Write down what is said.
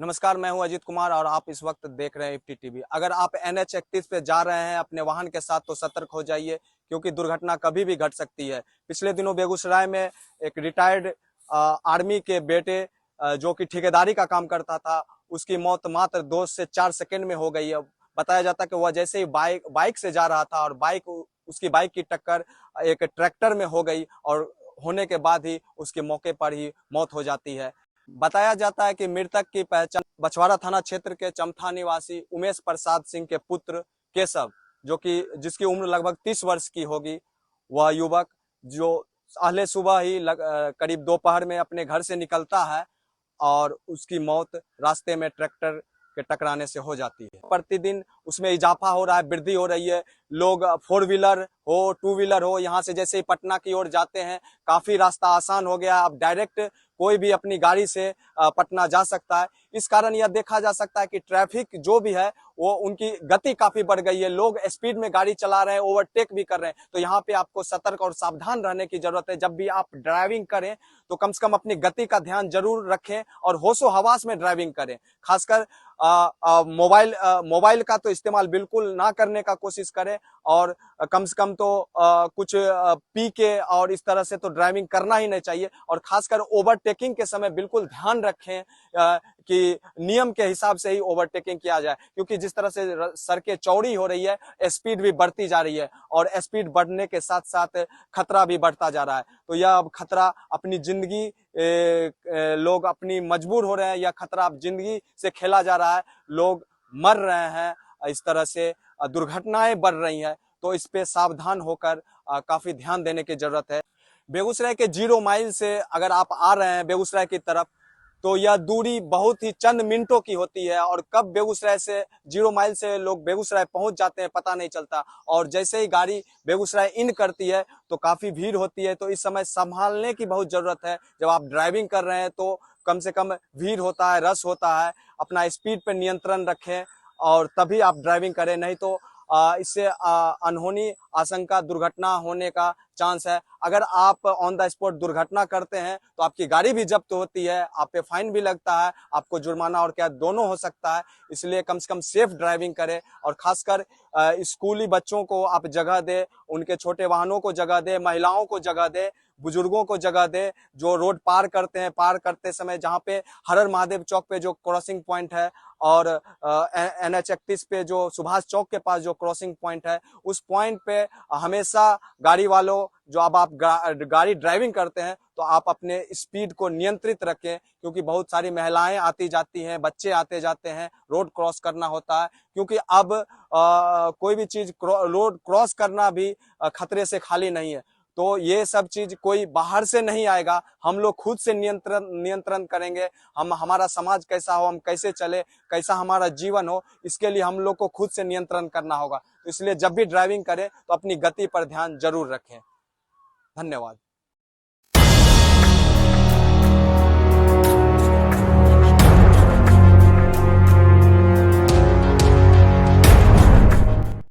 नमस्कार, मैं हूं अजीत कुमार और आप इस वक्त देख रहे हैं इफ्टी टीवी। अगर आप NH 31 पे जा रहे हैं अपने वाहन के साथ तो सतर्क हो जाइए, क्योंकि दुर्घटना कभी भी घट सकती है। पिछले दिनों बेगूसराय में एक रिटायर्ड आर्मी के बेटे जो कि ठेकेदारी का काम करता था, उसकी मौत मात्र 2 से 4 सेकंड में हो गई है। बताया जाता है कि वह जैसे ही बाइक से जा रहा था और उसकी बाइक की टक्कर एक ट्रैक्टर में हो गई और होने के बाद ही उसके मौके पर ही मौत हो जाती है। बताया जाता है कि मृतक की पहचान बछवाड़ा थाना क्षेत्र के चमथा निवासी उमेश प्रसाद सिंह के पुत्र केशव, जिसकी उम्र लगभग 30 वर्ष की होगी। वह युवक जो पहले सुबह ही करीब दोपहर में अपने घर से निकलता है और उसकी मौत रास्ते में ट्रैक्टर के टकराने से हो जाती है। प्रतिदिन उसमें इजाफा हो रहा है, वृद्धि हो रही है। लोग 4 व्हीलर हो, 2 व्हीलर हो, यहाँ से जैसे ही पटना की ओर जाते हैं काफी रास्ता आसान हो गया। अब डायरेक्ट कोई भी अपनी गाड़ी से पटना जा सकता है। इस कारण यह देखा जा सकता है कि ट्रैफिक जो भी है वो उनकी गति काफी बढ़ गई है। लोग स्पीड में गाड़ी चला रहे हैं, ओवरटेक भी कर रहे हैं। तो यहाँ पे आपको सतर्क और सावधान रहने की जरूरत है। जब भी आप ड्राइविंग करें तो कम से कम अपनी गति का ध्यान जरूर रखें और होशो हवास में ड्राइविंग करें। खासकर मोबाइल का तो इस्तेमाल बिल्कुल ना करने का कोशिश करें और कम से कम तो कुछ पी के और इस तरह से तो ड्राइविंग करना ही नहीं चाहिए। और खासकर ओवरटेकिंग के समय बिल्कुल ध्यान रखें कि नियम के हिसाब से ही ओवरटेकिंग किया जाए, क्योंकि जिस तरह से सड़कें चौड़ी हो रही है स्पीड भी बढ़ती जा रही है और स्पीड बढ़ने के साथ साथ खतरा भी बढ़ता जा रहा है। तो यह अब खतरा अपनी जिंदगी लोग अपनी मजबूर हो रहे हैं, यह खतरा अब जिंदगी से खेला जा रहा है। लोग मर रहे हैं, इस तरह से दुर्घटनाएं बढ़ रही हैं। तो इस पे सावधान होकर काफी ध्यान देने की जरूरत है। बेगूसराय के 0 माइल से अगर आप आ रहे हैं बेगूसराय की तरफ तो यह दूरी बहुत ही चंद मिनटों की होती है और कब बेगूसराय से 0 माइल से लोग बेगूसराय पहुंच जाते हैं पता नहीं चलता। और जैसे ही गाड़ी बेगूसराय इन करती है तो काफी भीड़ होती है। तो इस समय संभालने की बहुत जरूरत है। जब आप ड्राइविंग कर रहे हैं तो कम से कम भीड़ होता है, रश होता है, अपना स्पीड पर नियंत्रण रखें और तभी आप ड्राइविंग करें। नहीं तो इससे अनहोनी आशंका दुर्घटना होने का चांस है। अगर आप ऑन द स्पॉट दुर्घटना करते हैं तो आपकी गाड़ी भी जब्त होती है, आप पे फाइन भी लगता है, आपको जुर्माना और कैद दोनों हो सकता है। इसलिए कम से कम सेफ ड्राइविंग करें और खासकर स्कूली बच्चों को आप जगह दें, उनके छोटे वाहनों को जगह दें, महिलाओं को जगह दें, बुजुर्गों को जगह दे। जो रोड पार करते हैं, पार करते समय जहाँ पे हर महादेव चौक पे जो क्रॉसिंग पॉइंट है और NH 31 पे जो सुभाष चौक के पास जो क्रॉसिंग पॉइंट है, उस पॉइंट पे हमेशा गाड़ी वालों जो अब आप गाड़ी ड्राइविंग करते हैं तो आप अपने स्पीड को नियंत्रित रखें, क्योंकि बहुत सारी महिलाएं आती जाती हैं, बच्चे आते जाते हैं, रोड क्रॉस करना होता है। क्योंकि अब कोई भी चीज रोड क्रॉस करना भी खतरे से खाली नहीं है। तो ये सब चीज कोई बाहर से नहीं आएगा, हम लोग खुद से नियंत्रण करेंगे। हमारा समाज कैसा हो, हम कैसे चले, कैसा हमारा जीवन हो, इसके लिए हम लोग को खुद से नियंत्रण करना होगा। तो इसलिए जब भी ड्राइविंग करें तो अपनी गति पर ध्यान जरूर रखें। धन्यवाद।